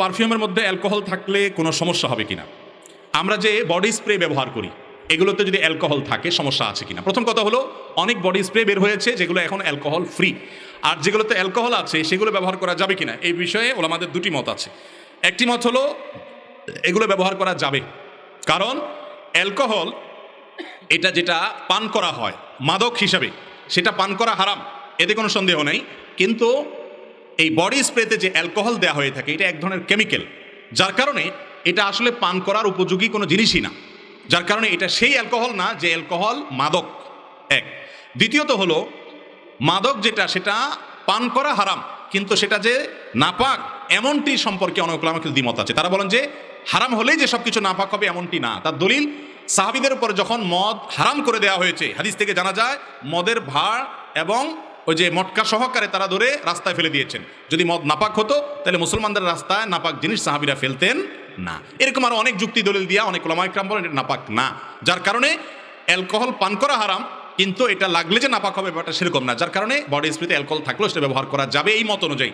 পারফিউমের মধ্যে অ্যালকোহল থাকলে কোনো সমস্যা হবে কিনা, আমরা যে বডি স্প্রে ব্যবহার করি এগুলোতে যদি অ্যালকোহল থাকে সমস্যা আছে কিনা। প্রথম কথা হলো, অনেক বডি স্প্রে বের হয়েছে যেগুলো এখন অ্যালকোহল ফ্রি, আর যেগুলোতে অ্যালকোহল আছে সেগুলো ব্যবহার করা যাবে কিনা এই বিষয়ে ওলামাদের দুটি মত আছে। একটি মত হলো এগুলো ব্যবহার করা যাবে, কারণ অ্যালকোহল এটা যেটা পান করা হয় মাদক হিসাবে, সেটা পান করা হারাম, এতে কোনো সন্দেহ নেই। কিন্তু এই বডি স্প্রেতে যে অ্যালকোহল দেওয়া হয়ে থাকে এটা এক ধরনের কেমিক্যাল, যার কারণে এটা আসলে পান করার উপযোগী কোনো জিনিসই না, যার কারণে এটা সেই অ্যালকোহল না যে অ্যালকোহল মাদক। এক, দ্বিতীয়ত হলো মাদক যেটা সেটা পান করা হারাম, কিন্তু সেটা যে নাপাক এমনটি সম্পর্কে অনেক উলামাদের দ্বিমত আছে। তারা বলেন যে হারাম হলেই যে সব কিছু নাপাক হবে এমনটি না। তার দলিল, সাহাবীদের উপর যখন মদ হারাম করে দেওয়া হয়েছে হাদিস থেকে জানা যায় মদের ভাড় এবং ওই যে মটকা সহকারে তারা ধরে রাস্তায় ফেলে দিয়েছেন। যদি মদ নাপাক হতো তাহলে মুসলমানদের রাস্তায় নাপাক জিনিস সাহাবীরা ফেলতেন না। এরকম আরো অনেক যুক্তি দলিল দিয়া অনেক উলামা ইকরাম বলেন এটা নাপাক না, যার কারণে অ্যালকোহল পান করা হারাম, কিন্তু এটা লাগলে যে নাপাক হবে ব্যাপারটা সেরকম না, যার কারণে বডি স্প্রেতে অ্যালকোহল থাকলেও সেটা ব্যবহার করা যাবে এই মত অনুযায়ী।